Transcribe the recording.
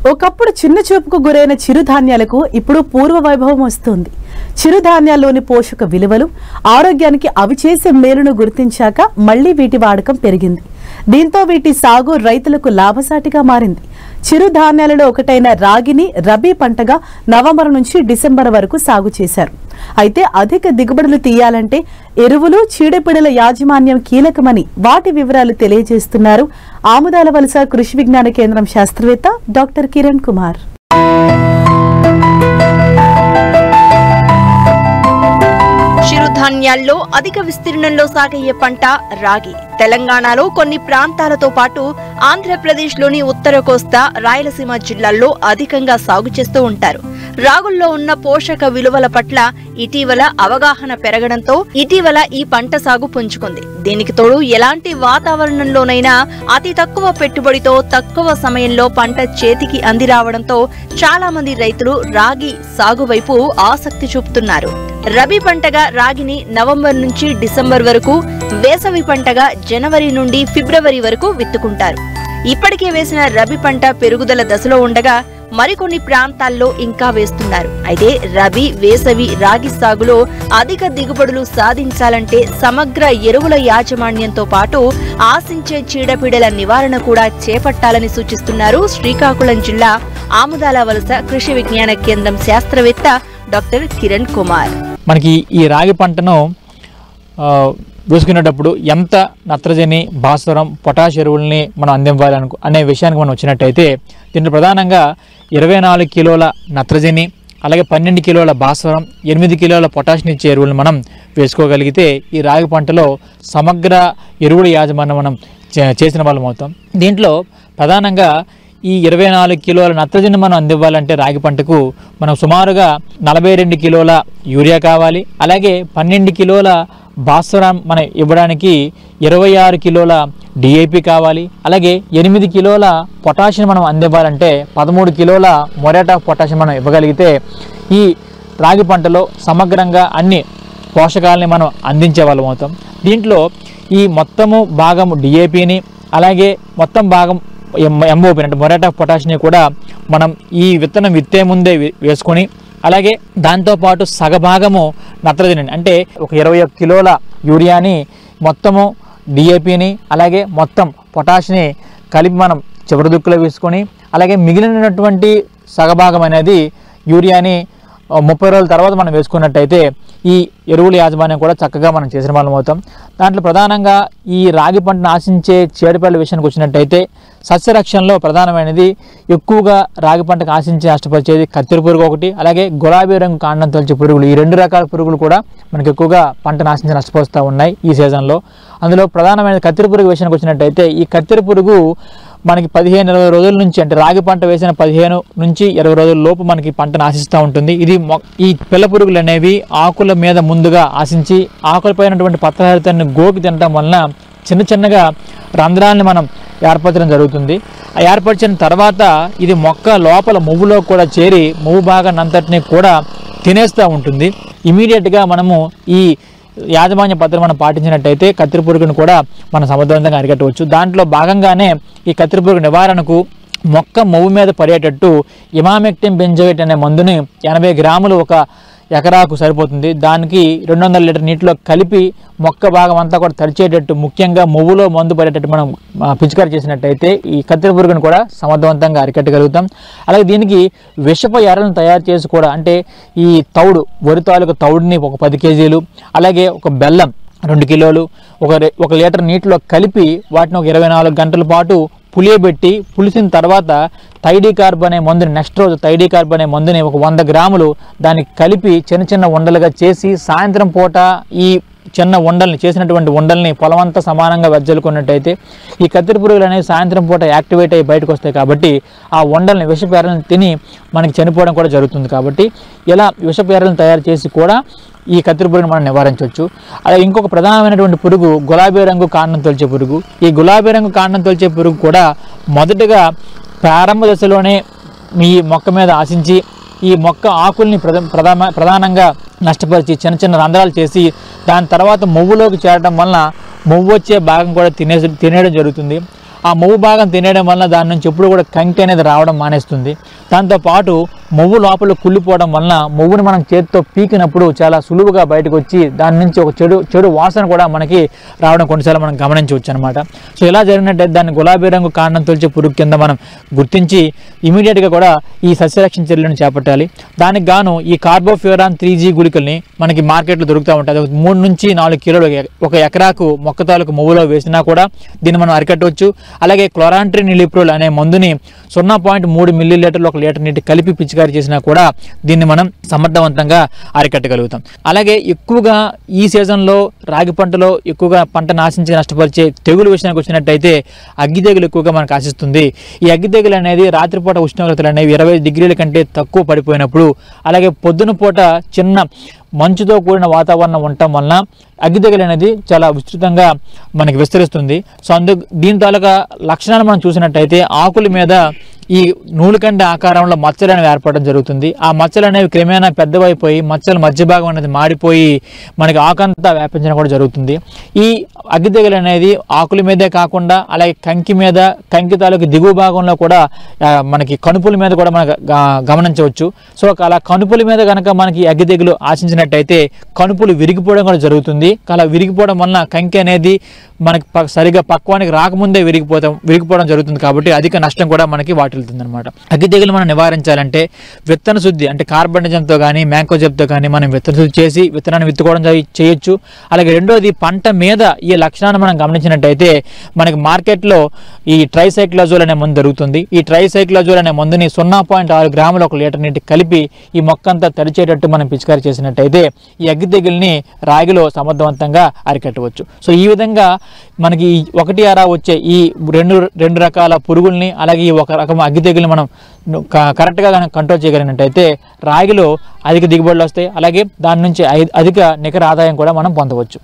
ఒకప్పుడు చిన్న చూపుకు గురైన చిరుధాన్యాలకు ఇప్పుడు పూర్వ వైభవం వస్తుంది. చిరుధాన్యాల్లోని పోషక విలువలు, ఆరోగ్యానికి అవి చేసే మేలును గుర్తించాక మళ్లీ వీటి వాడకం పెరిగింది. దీంతో వీటి సాగు రైతులకు లాభసాటిగా మారింది. చిరుధాన్యాలలో ఒకటైన రాగిని రబీ పంటగా నవంబర్ నుంచి డిసెంబర్ వరకు సాగు చేశారు. అయితే అధిక దిగుబడులు తీయాలంటే ఎరువులు, చీడపీడల యాజమాన్యం కీలకమని వాటి వివరాలు తెలియజేస్తున్నారు ఆముదాల వలస కృషి విజ్ఞాన కేంద్రం శాస్త్రవేత్త డాక్టర్ కిరణ్ కుమార్. చిరుధాన్యాల్లో అధిక విస్తీర్ణంలో సాగే పంట రాగి. తెలంగాణలో కొన్ని ప్రాంతాలతో పాటు ఆంధ్రప్రదేశ్లోని ఉత్తర కోస్తా, రాయలసీమ జిల్లాల్లో అధికంగా సాగు చేస్తూ ఉంటారు. రాగుల్లో ఉన్న పోషక విలువల పట్ల ఇటీవల అవగాహన పెరగడంతో ఇటీవల ఈ పంట సాగు పుంజుకుంది. దీనికి తోడు ఎలాంటి వాతావరణంలోనైనా అతి తక్కువ పెట్టుబడితో తక్కువ సమయంలో పంట చేతికి అంది రావడంతో చాలా మంది రైతులు రాగి సాగు వైపు ఆసక్తి చూపుతున్నారు. రబీ పంటగా రాగిని నవంబర్ నుంచి డిసెంబర్ వరకు, వేసవి పంటగా జనవరి నుండి ఫిబ్రవరి వరకు విత్తుకుంటారు. ఇప్పటికే వేసిన రబీ పంట పెరుగుదల దశలో ఉండగా మరికొన్ని ప్రాంతాల్లో ఇంకా వేస్తున్నారు. అయితే రబీ, వేసవి రాగి సాగులో అధిక దిగుబడులు సాధించాలంటే సమగ్ర ఎరువుల యాజమాన్యంతో పాటు ఆశించే చీడపీడల నివారణ కూడా చేపట్టాలని సూచిస్తున్నారు శ్రీకాకుళం జిల్లా ఆముదాల వలస కృషి విజ్ఞాన కేంద్రం శాస్త్రవేత్త డాక్టర్ కిరణ్ కుమార్. మనకి ఈ రాగి పంటను వేసుకునేటప్పుడు ఎంత నత్రజని, భాస్వరం, పొటాష్ ఎరువుల్ని మనం అందివ్వాలనుకో అనే విషయానికి మనం వచ్చినట్టయితే దీంట్లో ప్రధానంగా 24 కిలోల నత్రజని, అలాగే 12 కిలోల భాస్వరం, 8 కిలోల పొటాషియం ఇచ్చే ఎరువులను మనం వేసుకోగలిగితే ఈ రాగి పంటలో సమగ్ర ఎరువుల యాజమాన్యం మనం చేసిన వాళ్ళం అవుతాం. దీంట్లో ప్రధానంగా ఈ 24 కిలోల నత్రజని మనం అందివ్వాలంటే రాగి పంటకు మనం సుమారుగా 42 కిలోల యూరియా కావాలి. అలాగే 12 కిలోల భాస్వరం మనం ఇవ్వడానికి 26 కిలోల డిఏపి కావాలి. అలాగే 8 కిలోల పొటాషియం మనం అందివ్వాలంటే 13 కిలోల మొరేట్ ఆఫ్ పొటాషియం మనం ఇవ్వగలిగితే ఈ రాగి పంటలో సమగ్రంగా అన్ని పోషకాలని మనం అందించే వాళ్ళం అవుతాం. దీంట్లో ఈ మొత్తము భాగం డిఏపిని, అలాగే మొత్తం భాగం ఎంఓపి అంటే మొరేట్ ఆఫ్ పొటాషియం కూడా మనం ఈ విత్తనం విత్తే ముందే వేసుకొని, అలాగే దాంతోపాటు సగభాగము నత్రజని అంటే ఒక 21 కిలోల యూరియాని, మొత్తము డిఏపిని, అలాగే మొత్తం పొటాషిని కలిపి మనం చివరి దుక్కులో వేసుకొని, అలాగే మిగిలినటువంటి సగభాగం అనేది యూరియాని 30 రోజుల తర్వాత మనం వేసుకున్నట్టయితే ఈ ఎరువుల యాజమాన్యం కూడా చక్కగా మనం చేసిన వాళ్ళం అవుతాం. దాంట్లో ప్రధానంగా ఈ రాగి పంటను ఆశించే చీడపీడల విషయానికి వచ్చినట్టయితే సస్యరక్షణలో ప్రధానమైనది ఎక్కువగా రాగి పంటకు ఆశించి నష్టపరిచేది కత్తెర పురుగు ఒకటి, అలాగే గులాబీ రంగు కాండం తొలిచే పురుగులు. ఈ 2 రకాల పురుగులు కూడా మనకు ఎక్కువగా పంటను ఆశించి నష్టపరుస్తూ ఉన్నాయి ఈ సీజన్లో. అందులో ప్రధానమైన కత్తెర పురుగు విషయానికి వచ్చినట్టయితే ఈ కత్తెర పురుగు మనకి 15-20 రోజుల నుంచి అంటే రాగి పంట వేసిన 15 నుంచి 20 రోజుల లోపు మనకి పంటను ఆశిస్తూ ఉంటుంది. ఇది ఈ పిల్ల పురుగులు అనేవి ఆకుల మీద ముందుగా ఆశించి ఆకులపైనటువంటి పత్రహరితాన్ని గోకి తినడం వలన చిన్న చిన్నగా రంధ్రాలను మనం ఏర్పరచడం జరుగుతుంది. ఆ ఏర్పరిచిన తర్వాత ఇది మొక్క లోపల మువ్వులో కూడా చేరి మువ్వు భాగాన్ని అంతటిని కూడా తినేస్తూ ఉంటుంది. ఇమీడియట్గా మనము ఈ యాజమాన్య పద్ధతి మనం పాటించినట్టయితే కత్తెర పురుగును కూడా మనం సమర్థవంతంగా అరికట్టవచ్చు. దాంట్లో భాగంగానే ఈ కత్తెర పురుగు నివారణకు మొక్క మువ్వు మీద పడేటట్టు ఇమామెక్టిన్ బెంజోయేట్ అనే మందుని 80 గ్రాములు ఒక ఎకరాకు సరిపోతుంది. దానికి 200 లీటర్ నీటిలో కలిపి మొక్క భాగం అంతా కూడా తడిచేటట్టు, ముఖ్యంగా మువ్వులో మందు పడేటట్టు మనం పిచికారి చేసినట్టయితే ఈ కత్తెర పురుగును కూడా సమర్థవంతంగా అరికట్టగలుగుతాం. అలాగే దీనికి విషప ఎర్రలను తయారు చేసి కూడా అంటే ఈ తౌడు, వరి తాలూకు తౌడుని ఒక 10 కేజీలు, అలాగే ఒక బెల్లం 2 కిలోలు ఒక లీటర్ నీటిలో కలిపి వాటిని ఒక 24 గంటల పాటు పులియబెట్టి, పులిసిన తర్వాత థైడీకార్బ్ అనే మందుని నెక్స్ట్ రోజు థైడీకార్బ్ అనే మందుని ఒక 100 గ్రాములు దానికి కలిపి చిన్న చిన్న ఉండలుగా చేసి సాయంత్రం పూట ఈ చిన్న ఉండల్ని చేసినటువంటి ఉండల్ని పొలమంతా సమానంగా వెజ్జలుకున్నట్టయితే ఈ కత్తెర పురుగులు అనేవి సాయంత్రం పూట యాక్టివేట్ అయ్యి బయటకు వస్తాయి. కాబట్టి ఆ ఉండల్ని విషపేరలను తిని మనకి చనిపోవడం కూడా జరుగుతుంది. కాబట్టి ఇలా విషపేరలను తయారు చేసి కూడా ఈ కత్తెర పురుగును మనం నివారించవచ్చు. అలాగే ఇంకొక ప్రధానమైనటువంటి పురుగు గులాబీ రంగు కాండం తొలిచే పురుగు. ఈ గులాబీ రంగు కాండం తొలిచే పురుగు కూడా మొదటగా ప్రారంభ దశలోనే మీ మొక్క మీద ఆశించి ఈ మొక్క ఆకుల్ని ప్రధానంగా నష్టపరిచి చిన్న చిన్న రంధ్రాలు చేసి దాని తర్వాత మువ్వులోకి చేరడం వలన మువ్వు వచ్చే భాగం కూడా తినేయడం జరుగుతుంది. ఆ మొవ్వు భాగం తినేయడం వల్ల దాని నుంచి ఎప్పుడు కూడా కంకి అనేది రావడం మానేస్తుంది. దాంతోపాటు మొవ్వు లోపల కుళ్ళిపోవడం వలన మొవ్వుని మనం చేతితో పీకినప్పుడు చాలా సులువుగా బయటకు వచ్చి దాని నుంచి ఒక చెడు వాసన కూడా మనకి రావడం కొన్నిసార్లు మనం గమనించవచ్చు అనమాట. సో ఇలా జరిగినట్టయితే దాన్ని గులాబీ రంగు కాండం తొలిచే పురుగు కింద మనం గుర్తించి ఇమీడియట్గా కూడా ఈ సస్యరక్షణ చర్యలను చేపట్టాలి. దానికి గాను ఈ కార్బోఫ్యూరాన్ 3G గుళికల్ని మనకి మార్కెట్లో దొరుకుతూ ఉంటాయి. 3 నుంచి 4 కిలోలు ఒక ఎకరాకు మొక్క తాలూకు మొవ్వులో వేసినా కూడా దీన్ని మనం అరికట్టవచ్చు. అలాగే క్లోరాంట్రినిలిప్రోల్ అనే మందుని 0.3 మిల్లీలీటర్లు 1 లీటర్ నీటి కలిపి పిచికారీ చేసినా కూడా దీన్ని మనం సమర్థవంతంగా అరికట్టగలుగుతాం. అలాగే ఎక్కువగా ఈ సీజన్లో రాగి పంటలో ఎక్కువగా పంట నాశించి నష్టపరిచే తెగులు విషయానికి వచ్చినట్టయితే అగ్గి తెగులు ఎక్కువగా మనకు ఆశిస్తుంది. ఈ అగ్గి తెగులు అనేది రాత్రిపూట ఉష్ణోగ్రతలు అనేవి 20 డిగ్రీల కంటే తక్కువ పడిపోయినప్పుడు, అలాగే పొద్దున పూట చిన్న మంచుతో కూడిన వాతావరణం ఉండటం వలన అగ్గి తెగులు అనేది చాలా విస్తృతంగా మనకి విస్తరిస్తుంది. సో దీని తాలూకా లక్షణాలు మనం చూసినట్టయితే ఆకుల మీద ఈ నూలుకండ ఆకారంలో మచ్చలు అనేవి ఏర్పడడం జరుగుతుంది. ఆ మచ్చలు అనేవి క్రమేణా పెద్దవైపోయి మచ్చల మధ్య భాగం అనేది మాడిపోయి మనకి ఆకంతా వ్యాపించడం కూడా జరుగుతుంది. ఈ అగ్గి తెగులు అనేది ఆకుల మీదే కాకుండా అలాగే కంకి తాలూకు దిగువ భాగంలో కూడా మనకి కనుపుల మీద కూడా మనకు గమనించవచ్చు. సో అలా కనుపుల మీద కనుక మనకి అగ్గి తెగులు ఆశించినట్టయితే కనుపులు విరిగిపోవడం కూడా జరుగుతుంది. అలా విరిగిపోవడం వలన కంకి అనేది మనకి సరిగా పక్వానికి రాకముందే విరిగిపోవడం జరుగుతుంది. కాబట్టి అధిక నష్టం కూడా మనకి వాటిల్తుంది అనమాట. అగ్గి తెగులు మనం నివారించాలంటే విత్తన శుద్ధి అంటే కార్బనిజంతో కానీ మ్యాంకోజెబ్తో కానీ మనం విత్తన శుద్ధి చేసి విత్తనాన్ని విత్తుకోవడం చేయొచ్చు. అలాగే రెండోది పంట మీద ఈ లక్షణాన్ని మనం గమనించినట్టయితే మనకి మార్కెట్లో ఈ ట్రైసైక్లోజోల్ అనే మందు దొరుకుతుంది. ఈ ట్రైసైక్లోజోల్ అనే మందుని 0.6 గ్రాములు 1 లీటర్ నీటి కలిపి ఈ మొక్క అంతా తడిచేటట్టు మనం పిచికారీ చేసినట్టయితే ఈ అగ్గి తెగుల్ని రాగిలో సమర్థవంతంగా అరికట్టవచ్చు. సో ఈ విధంగా మనకి 1 వచ్చే ఈ రెండు రకాల పురుగుల్ని అలాగే ఈ ఒక రకం అగ్గి తెగుల్ని మనం కరెక్ట్గా కనుక కంట్రోల్ చేయగలిగినట్టయితే రాగిలో అధిక దిగుబడులు వస్తాయి. అలాగే దాని నుంచి అధిక నికర ఆదాయం కూడా మనం పొందవచ్చు.